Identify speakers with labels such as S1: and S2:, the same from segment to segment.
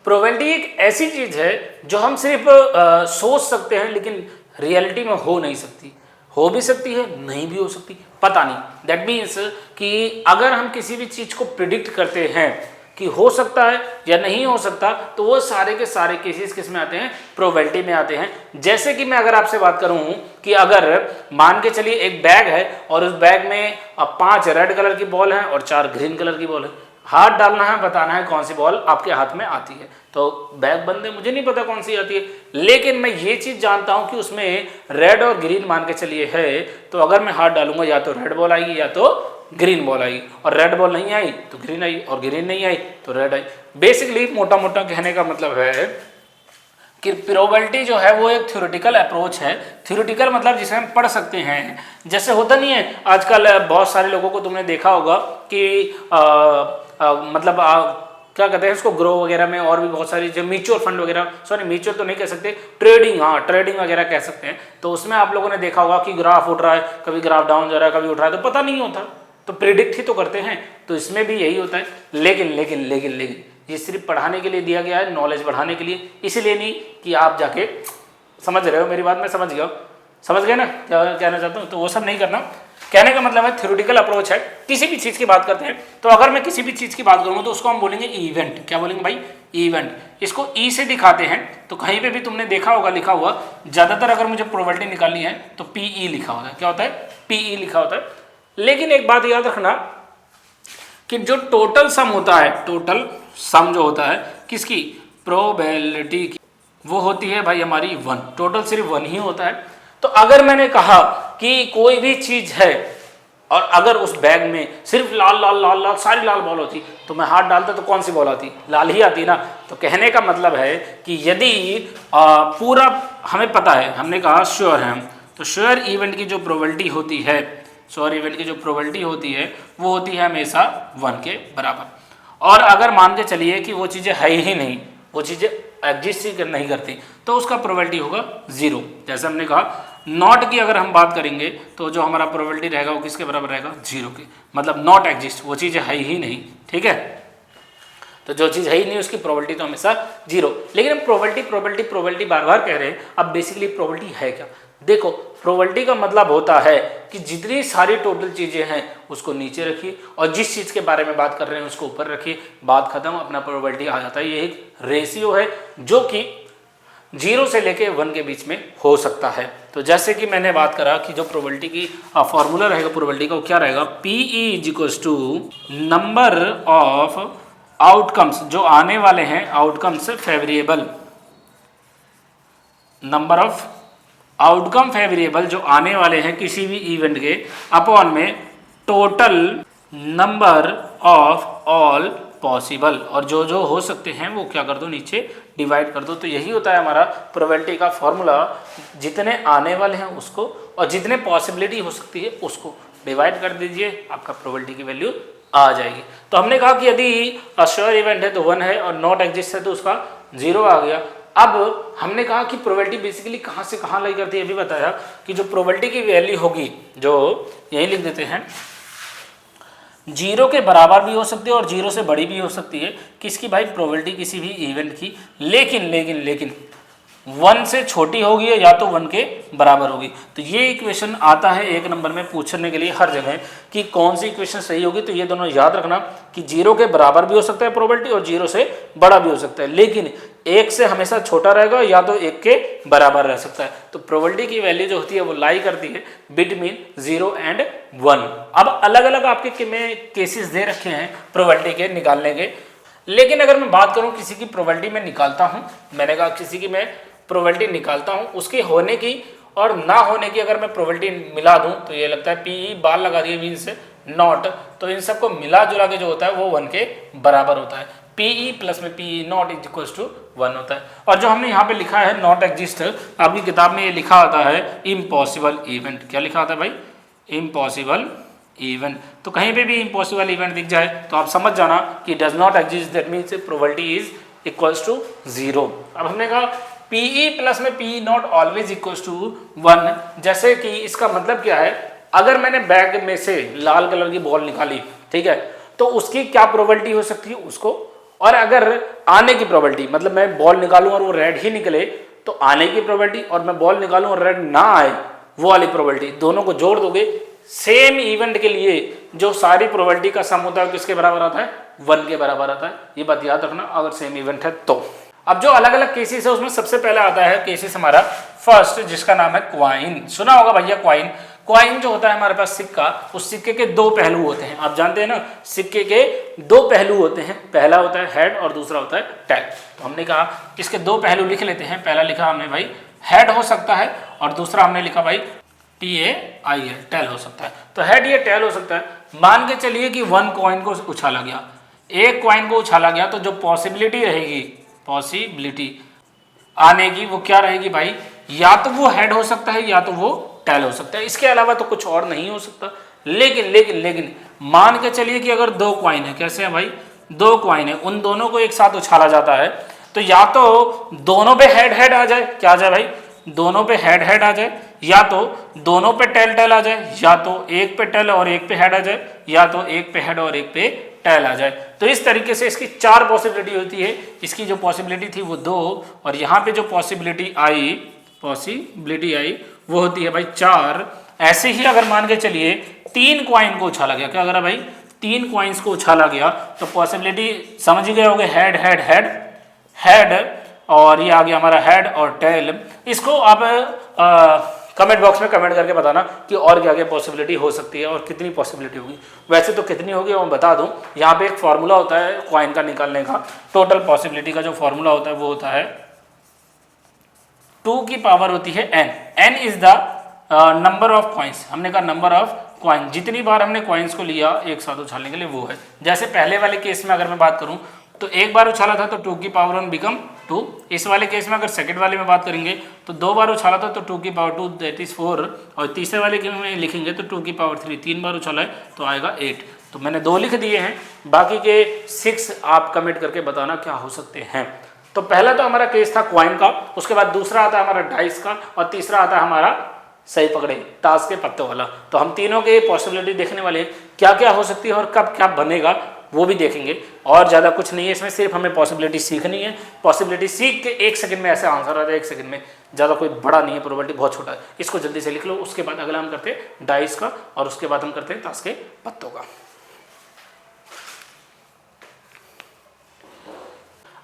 S1: Probability एक ऐसी चीज है जो हम सिर्फ सोच सकते हैं लेकिन रियलिटी में हो नहीं सकती। हो भी सकती है, नहीं भी हो सकती, पता नहीं। दैट मीन्स कि अगर हम किसी भी चीज को प्रिडिक्ट करते हैं कि हो सकता है या नहीं हो सकता, तो वो सारे के सारे केसेस किस में आते हैं? प्रोबेबिलिटी में आते हैं। जैसे कि मैं अगर आपसे बात करूं कि अगर मान के चलिए एक बैग है और उस बैग में 5 रेड कलर की बॉल है और 4 ग्रीन कलर की बॉल है, हाथ डालना है, बताना है कौन सी बॉल आपके हाथ में आती है। तो बैग बंद है, मुझे नहीं पता कौन सी आती है, लेकिन मैं ये चीज जानता हूं कि उसमें रेड और ग्रीन मान के चलिए है, तो अगर मैं हाथ डालूंगा या तो रेड बॉल आएगी या तो ग्रीन बॉल आएगी, और रेड बॉल नहीं आई तो ग्रीन आई, और ग्रीन नहीं आई तो रेड आई। बेसिकली मोटा मोटा कहने का मतलब है कि प्रोबेबिलिटी जो है वो एक थ्योरेटिकल अप्रोच है। थ्योरेटिकल मतलब जिसे हम पढ़ सकते हैं। जैसे होता नहीं है आजकल बहुत सारे लोगों को तुमने देखा होगा कि क्या कहते हैं उसको, ग्रो वगैरह में और भी बहुत सारी जो म्यूचुअल फंड वगैरह, सॉरी म्यूचुअल तो नहीं कह सकते, ट्रेडिंग, हाँ ट्रेडिंग वगैरह कह सकते हैं। तो उसमें आप लोगों ने देखा होगा कि ग्राफ उठ रहा है, कभी ग्राफ डाउन जा रहा है, कभी उठ रहा है, तो पता नहीं होता, तो प्रिडिक्ट ही तो करते हैं। तो इसमें भी यही होता है। लेकिन लेकिन लेकिन लेकिन ये सिर्फ पढ़ाने के लिए दिया गया है, नॉलेज बढ़ाने के लिए, इसलिए नहीं कि आप जाके समझ रहे हो मेरी बात, मैं समझ गया, समझ गए ना क्या कहना चाहता हूँ। तो वो सब नहीं करना। कहने का मतलब है थ्योरेटिकल अप्रोच है। किसी भी चीज की बात करते हैं तो अगर मैं किसी भी चीज की बात करूंगा तो उसको हम बोलेंगे इवेंट। क्या बोलेंगे भाई? इवेंट। इसको ई से दिखाते हैं, तो कहीं पे भी तुमने देखा होगा लिखा हुआ, ज्यादातर अगर मुझे प्रोबेबिलिटी निकालनी है तो पीई लिखा होता है। क्या होता है? पीई लिखा होता है। लेकिन एक बात याद रखना कि जो टोटल सम होता है, टोटल सम जो होता है किसकी? प्रोबेबिलिटी की, वो होती है भाई हमारी 1। टोटल सिर्फ 1 ही होता है। तो अगर मैंने कहा कि कोई भी चीज है और अगर उस बैग में सिर्फ लाल लाल लाल लाल सारी लाल बॉल होती, तो मैं हाथ डालता तो कौन सी बॉल आती? लाल ही आती ना। तो कहने का मतलब है कि यदि पूरा हमें पता है, हमने कहा श्योर है हम, तो श्योर इवेंट की जो प्रोबेबिलिटी होती है, श्योर इवेंट की जो प्रोबेबिलिटी होती है वो होती है हमेशा 1 के बराबर। और अगर मान के चलिए कि वो चीज़ें है ही नहीं, वो चीज़ें एग्जिस्ट ही नहीं करती, तो उसका प्रोबेबिलिटी होगा 0। जैसे हमने कहा नॉट की अगर हम बात करेंगे तो जो हमारा प्रोबेबिलिटी रहेगा वो किसके बराबर रहेगा? 0 के। मतलब नॉट एग्जिस्ट, वो चीज़ है ही नहीं। ठीक है, तो जो चीज़ है ही नहीं उसकी प्रोबेबिलिटी तो हमेशा 0। लेकिन हम प्रोबेबिलिटी प्रोबेबिलिटी प्रोबेबिलिटी बार बार कह रहे हैं। अब बेसिकली प्रोबेबिलिटी है क्या? देखो, प्रोबेबिलिटी का मतलब होता है कि जितनी सारी टोटल चीज़ें हैं उसको नीचे रखिए और जिस चीज़ के बारे में बात कर रहे हैं उसको ऊपर रखिए, बात खत्म, अपना प्रोबेबिलिटी आ जाता है। ये एक रेशियो है जो कि 0 से लेके 1 के बीच में हो सकता है। तो जैसे कि मैंने बात करा कि जो प्रोबेबिलिटी की फॉर्मूला रहेगा प्रोबेबिलिटी का, वो क्या रहेगा? PE is equals to number of outcomes, जो आने वाले हैं outcomes favourable, number of outcome favourable जो आने वाले हैं किसी भी इवेंट के, अपॉन में total number of all possible, और जो जो हो सकते हैं वो क्या कर दो? नीचे डिवाइड कर दो। तो यही होता है हमारा प्रोबेबिलिटी का फॉर्मूला। जितने आने वाले हैं उसको और जितने पॉसिबिलिटी हो सकती है उसको डिवाइड कर दीजिए, आपका प्रोबेबिलिटी की वैल्यू आ जाएगी। तो हमने कहा कि यदि श्योर इवेंट है तो 1 है और नॉट एग्जिस्ट है तो उसका 0 आ गया। अब हमने कहा कि प्रोबेबिलिटी बेसिकली कहाँ से कहाँ लाई करती है, ये भी बताया कि जो प्रोबेबिलिटी की वैल्यू होगी, जो यही लिख देते हैं, 0 के बराबर भी हो सकती है और 0 से बड़ी भी हो सकती है। किसकी भाई? प्रोबेबिलिटी किसी भी इवेंट की। लेकिन लेकिन लेकिन 1 से छोटी होगी या तो 1 के बराबर होगी। तो ये इक्वेशन आता है 1 नंबर में पूछने के लिए हर जगह कि कौन सी इक्वेशन सही होगी। तो ये दोनों याद रखना कि 0 के बराबर भी हो सकता है प्रोबेबिलिटी और 0 से बड़ा भी हो सकता है, लेकिन 1 से हमेशा छोटा रहेगा या तो 1 के बराबर रह सकता है। तो प्रोबेबिलिटी की वैल्यू जो होती है वो लाई करती है बिटवीन 0 एंड 1। अब अलग अलग आपके में केसेस दे रखे हैं प्रोबेबिलिटी के निकालने के। लेकिन अगर मैं बात करूं किसी की प्रोबेबिलिटी में निकालता हूं, मैंने कहा किसी की मैं प्रोबेबिलिटी निकालता हूं, उसके होने की और ना होने की अगर मैं प्रोबेबिलिटी मिला दूं तो ये लगता है पीई बाल लगा दिए मीन्स नॉट, तो इन सबको मिला जुला के जो होता है वो 1 के बराबर होता है। पीई प्लस में PE not is equals to 1 होता है। और जो हमने यहाँ पे लिखा है नॉट एग्जिस्ट, आपकी किताब में ये लिखा होता है इम्पॉसिबल इवेंट। क्या लिखा होता है भाई? Impossible event. तो कहीं पे भी इम्पॉसिबल इवेंट दिख जाए तो आप समझ जाना कि does not exist, that means probability is equals to 0। अब हमने कहा पीई प्लस में PE not always equals to 1। जैसे कि इसका मतलब क्या है? अगर मैंने बैग में से लाल कलर की बॉल निकाली, ठीक है, तो उसकी क्या प्रोबेबिलिटी हो सकती है? उसको और अगर आने की प्रोबेबिलिटी, मतलब मैं बॉल निकालूं और वो रेड ही निकले तो आने की प्रोबेबिलिटी, और मैं बॉल निकालूं और रेड ना आए वो वाली प्रोबेबिलिटी, दोनों को जोड़ दोगे सेम इवेंट के लिए जो सारी प्रोबेबिलिटी का सम होता है किसके बराबर आता है, 1 के बराबर आता है। ये बात याद रखना अगर सेम इवेंट है तो। अब जो अलग अलग केसेस है उसमें सबसे पहले आता है केसेस हमारा फर्स्ट, जिसका नाम है क्वाइन। सुना होगा भैया क्वाइन। क्वाइन जो होता है हमारे पास सिक्का, उस सिक्के के दो पहलू होते हैं। आप जानते हैं ना, सिक्के के दो पहलू होते हैं, पहला होता है हेड और दूसरा होता है टेल। तो हमने कहा इसके दो पहलू लिख लेते हैं। पहला लिखा हमने भाई हेड हो सकता है और दूसरा हमने लिखा भाई TAIL, टेल हो सकता है। तो हेड या टेल हो सकता है। मान के चलिए कि 1 कॉइन को उछाला गया, एक कॉइन को उछाला गया, तो जो पॉसिबिलिटी रहेगी, पॉसिबिलिटी आने की, वो क्या रहेगी भाई, या तो वो हेड हो सकता है या तो वो टेल हो सकता है, इसके अलावा तो कुछ और नहीं हो सकता। लेकिन मान के चलिए कि अगर 2 कॉइन है, कैसे है भाई, 2 कॉइन है, उन दोनों को एक साथ उछाला जाता है तो या तो दोनों पे हेड आ जाए, क्या आ जाए भाई, दोनों पे हेड आ जाए, या तो दोनों पे टेल आ जाए, या तो एक पे टेल और एक पे हेड आ जाए, या तो एक पे हेड और एक पे टेल आ जाए। तो इस तरीके से इसकी 4 पॉसिबिलिटी होती है। इसकी जो पॉसिबिलिटी थी वो 2, और यहाँ पे जो पॉसिबिलिटी आई वो होती है भाई 4। ऐसे ही अगर मान के चलिए 3 कॉइन को उछाला गया, क्या करा भाई, 3 कॉइन्स को उछाला गया, तो पॉसिबिलिटी समझ ही गए होंगे, हेड और ये आ गया हमारा हेड और टेल। इसको आप कमेंट बॉक्स में कमेंट करके बताना कि और क्या क्या पॉसिबिलिटी हो सकती है और कितनी पॉसिबिलिटी होगी। वैसे तो कितनी होगी वो मैं बता दूं, यहाँ पे एक फॉर्मूला होता है कॉइन का निकालने का। टोटल पॉसिबिलिटी का जो फॉर्मूला होता है वो होता है 2 की पावर होती है n is the number of coins. हमने कहा नंबर ऑफ कॉइन, जितनी बार हमने कॉइन्स को लिया एक साथ उछालने के लिए वो है। जैसे पहले वाले केस में अगर मैं बात करूं तो एक बार उछाला था तो 2 की पावर 1 बिकम 2। इस वाले केस में अगर सेकंड वाले में बात करेंगे तो 2 बार उछाला था तो 2 की पावर 2 दैट इज 4, और तीसरे वाले के में लिखेंगे तो 2 की पावर 3, 3 बार उछाला है तो आएगा 8। तो मैंने 2 लिख दिए हैं, बाकी के 6 आप कमेंट करके बताना क्या हो सकते हैं। तो पहला तो हमारा केस था क्वाइन का, उसके बाद दूसरा आता है हमारा डाइस का, और तीसरा आता है हमारा सही पकड़े ताश के पत्तों वाला। तो हम तीनों के पॉसिबिलिटी देखने वाले हैं, क्या क्या हो सकती है और कब क्या बनेगा वो भी देखेंगे। और ज़्यादा कुछ नहीं है इसमें, सिर्फ हमें पॉसिबिलिटी सीखनी है। पॉसिबिलिटी सीख के 1 सेकंड में ऐसे आंसर आ जाए, 1 सेकंड में, ज़्यादा कोई बड़ा नहीं है, प्रोबेबिलिटी बहुत छोटा है। इसको जल्दी से लिख लो। उसके बाद अगला हम करते हैं डाइस का, और उसके बाद हम करते हैं ताश के पत्तों का।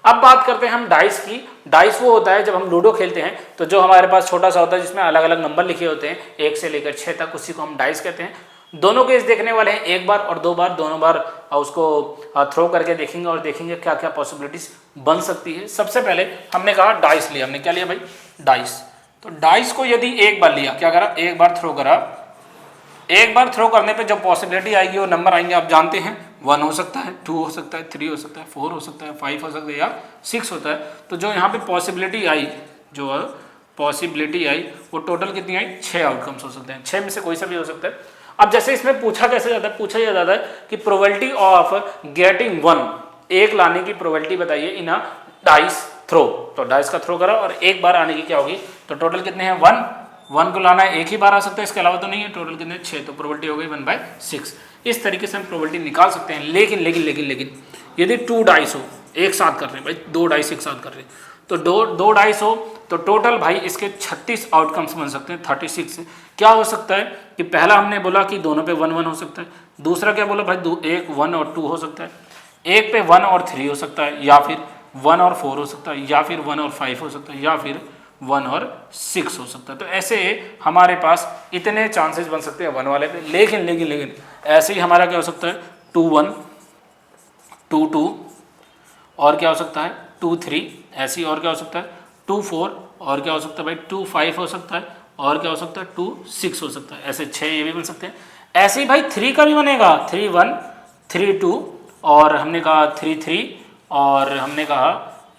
S1: अब बात करते हैं हम डाइस की। डाइस वो होता है जब हम लूडो खेलते हैं तो जो हमारे पास छोटा सा होता है जिसमें अलग अलग नंबर लिखे होते हैं 1 से लेकर 6 तक, उसी को हम डाइस कहते हैं। दोनों केस देखने वाले हैं, 1 बार और 2 बार, दोनों बार उसको थ्रो करके देखेंगे और देखेंगे क्या क्या पॉसिबिलिटीज बन सकती है। सबसे पहले हमने कहा डाइस लिया, हमने क्या लिया भाई, डाइस। तो डाइस को यदि 1 बार लिया, क्या करा, 1 बार थ्रो करा, 1 बार थ्रो करने पे जो पॉसिबिलिटी आएगी वो नंबर आएंगे आप जानते हैं, 1 हो सकता है, 2 हो सकता है, 3 हो सकता है, 4 हो सकता है, 5 हो सकता है या 6 होता है। तो जो यहाँ पे पॉसिबिलिटी आई, वो टोटल कितनी आई, 6 आउटकम्स हो सकते हैं, 6 में से कोई सा भी हो सकता है। अब जैसे इसमें पूछा कैसे जाता है, पूछा यह जाता है कि प्रोबेबिलिटी ऑफ गेटिंग 1, 1 लाने की प्रोबेबिलिटी बताइए इन अ डाइस थ्रो। तो डाइस का थ्रो करा और 1 बार आने की क्या होगी, तो टोटल कितने हैं, 1 को लाना है 1 ही बार आ सकता है, इसके अलावा तो नहीं है। टोटल कितने, 6, तो प्रोबेबिलिटी हो गई 1/6। इस तरीके से हम प्रोबेबिलिटी निकाल सकते हैं। लेकिन यदि 2 डाइस हो, एक साथ कर रहे हैं भाई, 2 डाइस एक साथ कर रहे हैं, तो 2 डाइस हो तो टोटल भाई इसके 36 आउटकम्स बन सकते हैं, 36। क्या हो सकता है कि पहला हमने बोला कि दोनों पे 1 1 हो सकता है, दूसरा क्या बोला भाई, 1 1 और 2 हो सकता है, एक पे 1 और 3 हो सकता है, या फिर 1 और 4 हो सकता है, या फिर 1 और 5 हो सकता है, या फिर 1 और 6 हो सकता है। तो ऐसे हमारे पास इतने चांसेस बन सकते हैं 1 वाले पे। लेकिन ऐसे ही हमारा क्या हो सकता है, 2 1, 2 2, और क्या हो सकता है 2 3, ऐसे ही और क्या हो सकता है 2 4, और क्या हो सकता है भाई 2 5 हो सकता है, और क्या हो सकता है 2 6 हो सकता है। ऐसे 6 ये भी बन सकते हैं। ऐसे ही भाई 3 का भी बनेगा, 3 1 3 2, और हमने कहा 3 3, और हमने कहा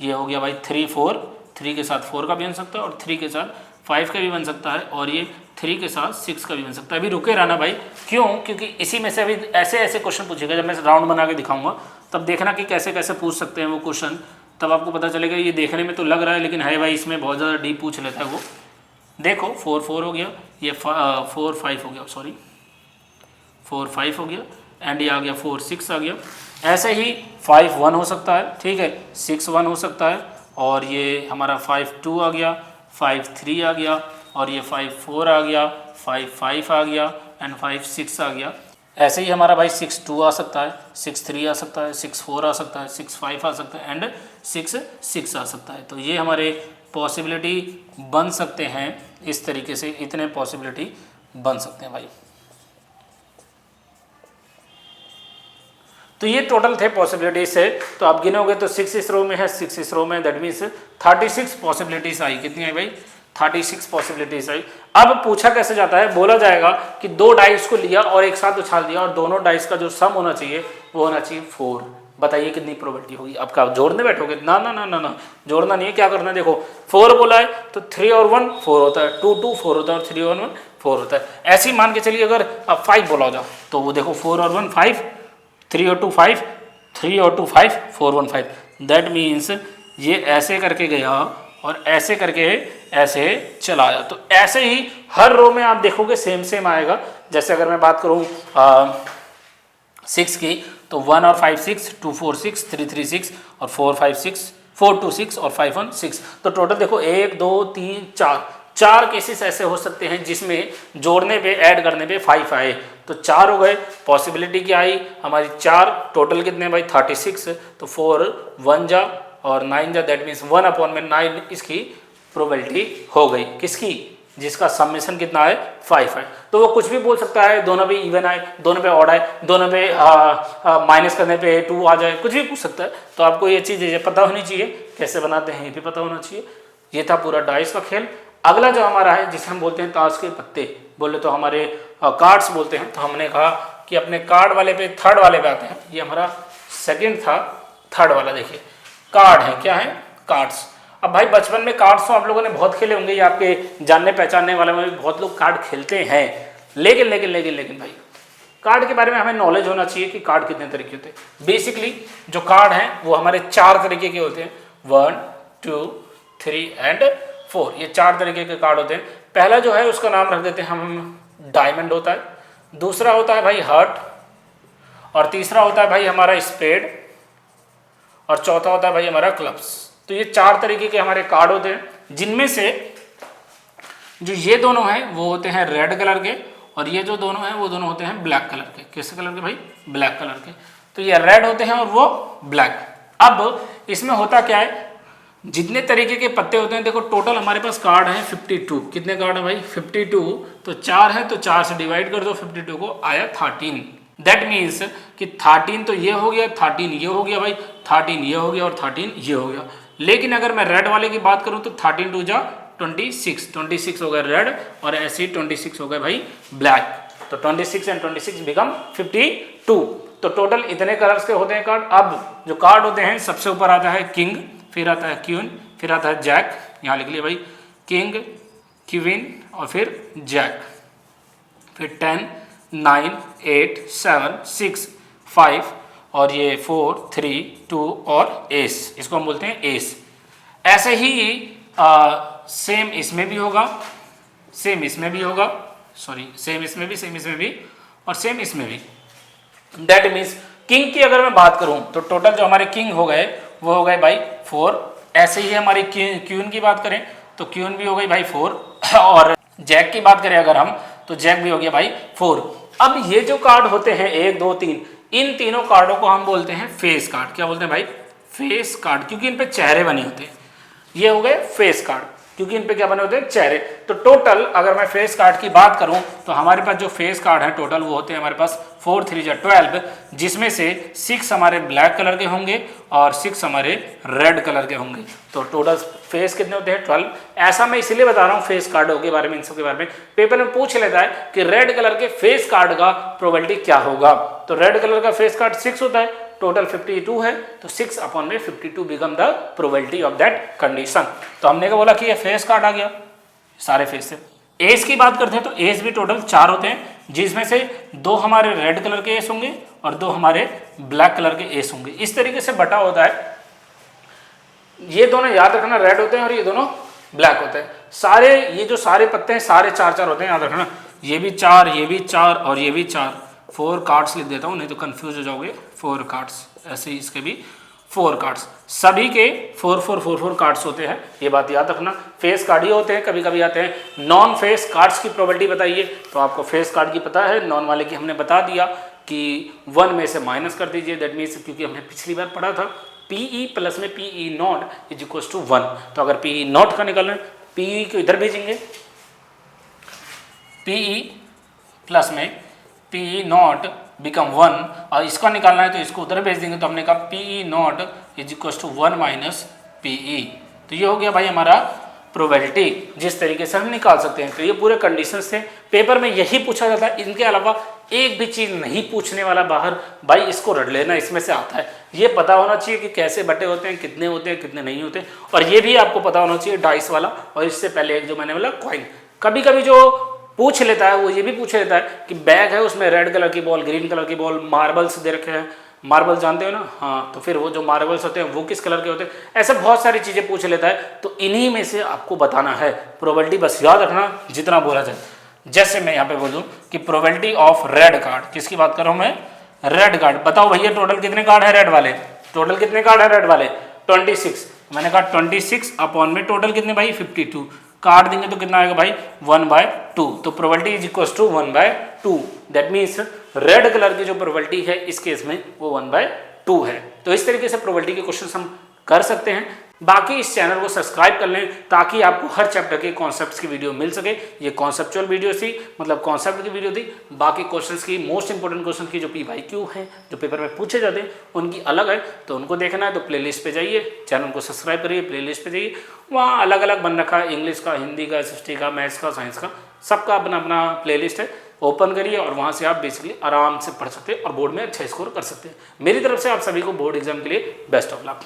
S1: ये हो गया भाई 3 4, 3 के साथ 4 का भी बन सकता है, और 3 के साथ 5 का भी बन सकता है, और ये 3 के साथ 6 का भी बन सकता है। अभी रुके रहना भाई, क्यों, क्योंकि इसी में से अभी ऐसे क्वेश्चन पूछेगा। जब मैं राउंड बना के दिखाऊंगा तब देखना कि कैसे कैसे पूछ सकते हैं वो क्वेश्चन, तब आपको पता चलेगा। ये देखने में तो लग रहा है लेकिन है भाई, इसमें बहुत ज़्यादा डीप पूछ लेता है वो। देखो 4 4 हो गया, ये 4 5 हो गया, सॉरी 4 5 हो गया, एंड ये आ गया 4 6 आ गया, ऐसे ही 5 1 हो सकता है, ठीक है, 6 1 हो सकता है, और ये हमारा 5 2 आ गया, 5 3 आ गया, और ये 5 4 आ गया, 5 5 आ गया, एंड 5 6 आ गया। ऐसे ही हमारा भाई 6 2 आ सकता है, 6 3 आ सकता है, 6 4 आ सकता है, 6 5 आ सकता है, एंड 6 6 आ सकता है। तो ये हमारे पॉसिबिलिटी बन सकते हैं, इस तरीके से इतने पॉसिबिलिटी बन सकते हैं भाई। तो ये टोटल थे पॉसिबिलिटीज से। तो आप गिनोगे तो 6 इस रो में है, 6 इस रो में, दैट मीन्स 36 पॉसिबिलिटीज आई। कितनी आई भाई? 36 पॉसिबिलिटीज आई। अब पूछा कैसे जाता है, बोला जाएगा कि 2 डाइस को लिया और एक साथ उछाल दिया और दोनों डाइस का जो सम होना चाहिए वो होना चाहिए 4। बताइए कितनी प्रोबेबिलिटी होगी? अब क्या जोड़ने बैठोगे? ना ना ना ना ना, जोड़ना नहीं है। क्या करना है, देखो 4 बोला है तो 3 और 1 4 होता है, 2 2 4 होता है, और 3 और 1 4 होता है। ऐसे ही मान के चलिए अगर अब 5 बोला हो जाओ तो वो देखो 4 और 1 5, 3 और 2 5, 3 और 2 5, 4 1 5। दैट मीन्स ये ऐसे करके गया और ऐसे करके ऐसे चला आया। तो ऐसे ही हर रो में आप देखोगे सेम सेम आएगा। जैसे अगर मैं बात करूँ 6 की, तो 1 और 5 6, 2 4 6, 3 3 6, और 4 5 6, 4 2 6, और 5 1 6। तो टोटल देखो 1 2 3 4 केसेस ऐसे हो सकते हैं जिसमें जोड़ने पे, ऐड करने पे 5 आए। तो 4 हो गए। पॉसिबिलिटी क्या आई हमारी? 4। टोटल कितने भाई? 36। तो 4 1 जा और 9 जा, दैट मीन्स 1/9 इसकी प्रोबेबिलिटी हो गई। किसकी? जिसका समेशन कितना है? 5 है। तो वो कुछ भी बोल सकता है, दोनों पे इवन आए, दोनों पे ऑड आए, दोनों पे माइनस करने पे 2 आ जाए, कुछ भी पूछ सकता है। तो आपको ये चीज़ पता होनी चाहिए, कैसे बनाते हैं ये भी पता होना चाहिए। ये था पूरा डाइस का खेल। अगला जो हमारा है, जिसे हम बोलते हैं ताश के पत्ते, बोले तो हमारे कार्ड्स बोलते हैं। तो हमने कहा कि अपने कार्ड वाले पे, थर्ड वाले पे आते हैं। ये हमारा सेकंड था, थर्ड वाला देखिए कार्ड है। क्या है? कार्ड्स। अब भाई बचपन में कार्ड्स तो आप लोगों ने बहुत खेले होंगे, ये आपके जानने पहचानने वाले में भी बहुत लोग कार्ड खेलते हैं। लेकिन लेकिन लेकिन लेकिन भाई कार्ड के बारे में हमें नॉलेज होना चाहिए कि कार्ड कितने तरीके होते हैं। बेसिकली जो कार्ड हैं वो हमारे 4 तरीके के होते हैं, 1 2 3 एंड 4। ये 4 तरीके के कार्ड होते हैं। पहला जो है उसका नाम रख देते हैं हम डायमंड होता है, दूसरा होता है भाई हार्ट, और तीसरा होता है भाई हमारा स्पेड, और चौथा होता है भाई हमारा क्लब्स। तो ये 4 तरीके के हमारे कार्ड होते हैं, जिनमें से जो ये दोनों हैं वो होते हैं रेड कलर के, और ये जो दोनों हैं वो दोनों होते हैं ब्लैक कलर के। किस कलर के भाई? ब्लैक कलर के। तो ये रेड होते हैं और वो ब्लैक। अब इसमें होता क्या है, जितने तरीके के पत्ते होते हैं, देखो टोटल हमारे पास कार्ड हैं 52। कितने कार्ड है भाई? 52। तो 4 है तो 4 से डिवाइड कर दो 52 को, आया 13। दैट मीन्स कि 13 तो ये हो गया, 13 ये हो गया भाई, 13 ये हो गया, और 13 ये हो गया। लेकिन अगर मैं रेड वाले की बात करूं तो 13 2 जा 26, 26 हो गया रेड, और ऐसे ही 26 हो गए भाई ब्लैक। तो 26 एंड 26 बिकम 52। तो टोटल इतने कलर्स के होते हैं कार्ड। अब जो कार्ड होते हैं, सबसे ऊपर आता है किंग, फिर आता है क्वीन, फिर आता है जैक। यहाँ लिख लिया भाई किंग, क्वीन और फिर जैक। फिर 10 9 8 7 6 5, और ये 4 3 2 और एस, इसको हम बोलते हैं एस। ऐसे ही सेम इसमें भी होगा, सेम इसमें भी होगा, सॉरी सेम इसमें भी, सेम इसमें भी, और सेम इसमें भी। दैट मीन्स किंग की अगर मैं बात करूं तो टोटल जो हमारे किंग हो गए वो हो गए भाई 4। ऐसे ही हमारी क्वीन की बात करें तो क्वीन भी हो गई भाई 4, और जैक की बात करें अगर हम तो जैक भी हो गया भाई 4। अब ये जो कार्ड होते हैं 1 2 3, इन तीनों कार्डों को हम बोलते हैं फेस कार्ड। क्या बोलते हैं भाई? फेस कार्ड, क्योंकि इन पे चेहरे बने होते हैं। ये हो गए फेस कार्ड, क्योंकि इन पे क्या बने होते हैं? चेहरे। तो टोटल अगर मैं फेस कार्ड की बात करूं तो हमारे पास जो फेस कार्ड है टोटल वो होते हैं हमारे पास 4 3 जा 12, जिसमें से 6 हमारे ब्लैक कलर के होंगे और 6 हमारे रेड कलर के होंगे। तो टोटल फेस कितने होते हैं? 12। ऐसा मैं इसलिए बता रहा हूँ फेस कार्डों के बारे में, इन सब के बारे में पेपर में पूछ लेता है कि रेड कलर के फेस कार्ड का प्रोबेबिलिटी क्या होगा। तो रेड कलर का फेस कार्ड 6 होता है, टोटल 52 है, तो 6/52 become the probability of that condition. तो हमने क्या बोला कि ये फेस कार्ड आ गया सारे फेस से। एस की बात करते हैं तो एस भी टोटल 4 होते हैं, जिसमें से 2 हमारे रेड कलर के एस होंगे और 2 हमारे ब्लैक कलर के एस होंगे। इस तरीके से बटा होता है। ये दोनों याद रखना, रेड होते हैं और ये दोनों ब्लैक होते हैं। सारे ये जो सारे पत्ते हैं सारे 4 4 होते हैं, याद रखना। ये भी 4, ये भी 4 और ये भी 4। 4 कार्ड्स लिख देता हूँ, नहीं तो कंफ्यूज हो जाओगे। 4 कार्ड्स, ऐसे ही इसके भी 4 कार्ड्स, सभी के 4 कार्ड्स होते हैं, ये बात याद रखना। फेस कार्ड ही होते हैं, कभी कभी आते हैं नॉन फेस कार्ड्स की प्रोबेबिलिटी बताइए, तो आपको फेस कार्ड की पता है, नॉन वाले की हमने बता दिया कि 1 में से माइनस कर दीजिए, दैट मीन्स क्योंकि हमने पिछली बार पढ़ा था PE प्लस में PE not is equal to 1, तो अगर PE नॉट का निकालना है PE को इधर भेजेंगे, PE प्लस में PE नॉट बिकम 1, और इसका निकालना है तो इसको उधर भेज देंगे, तो हमने कहा PE not is equal to 1 minus PE, तो ये हो गया भाई हमारा प्रोबेबिलिटी, जिस तरीके से हम निकाल सकते हैं। तो ये पूरे कंडीशंस थे, पेपर में यही पूछा जाता है, इनके अलावा एक भी चीज़ नहीं पूछने वाला बाहर, भाई इसको रट लेना, इसमें से आता है। ये पता होना चाहिए कि कैसे बटे होते हैं, कितने होते हैं, कितने नहीं होते, और ये भी आपको पता होना चाहिए डाइस वाला, और इससे पहले एक जो मैंने बोला कॉइन। कभी कभी जो पूछ लेता है वो ये भी पूछ लेता है कि बैग है उसमें रेड कलर की बॉल, ग्रीन कलर की बॉल, मार्बल्स दे रखे हैं, मार्बल जानते हो ना, हाँ, तो फिर वो जो मार्बल्स होते हैं वो किस कलर के होते हैं, ऐसे बहुत सारी चीज़ें पूछ लेता है, तो इन्हीं में से आपको बताना है। प्रोबेबिलिटी बस याद रखना जितना बोला जाए। जैसे मैं यहाँ पे बोलूँ कि प्रोबेबिलिटी ऑफ रेड कार्ड, किसकी बात कर रहा हूँ मैं, रेड कार्ड। बताओ भैया टोटल कितने कार्ड है रेड वाले, टोटल कितने कार्ड है रेड वाले, 26। मैंने कहा 26 अपॉन में टोटल कितने भाई 52, कार्ड देंगे तो कितना आएगा भाई 1/2, तो probability is equal to 1/2, that means red colour की जो प्रोबेबिलिटी है इस केस में वो 1/2 है। तो इस तरीके से प्रोबेबिलिटी के क्वेश्चन हम कर सकते हैं। बाकी इस चैनल को सब्सक्राइब कर लें ताकि आपको हर चैप्टर के कॉन्सेप्ट्स की वीडियो मिल सके। ये कॉन्सेप्चुअल वीडियो थी, मतलब कॉन्सेप्ट की वीडियो थी। बाकी क्वेश्चंस की, मोस्ट इंपॉर्टेंट क्वेश्चन की जो PYQ है, जो पेपर में पूछे जाते हैं, उनकी अलग है, तो उनको देखना है तो प्लेलिस्ट पे जाइए, चैनल को सब्सक्राइब करिए, प्लेलिस्ट पे जाइए, वहाँ अलग अलग बन रखा है, इंग्लिश का, हिंदी का, SST का, मैथ्स का, साइंस का, सबका अपना अपना प्लेलिस्ट है। ओपन करिए और वहाँ से आप बेसिकली आराम से पढ़ सकते हैं और बोर्ड में अच्छा स्कोर कर सकते हैं। मेरी तरफ से आप सभी को बोर्ड एग्जाम के लिए बेस्ट ऑफ लक।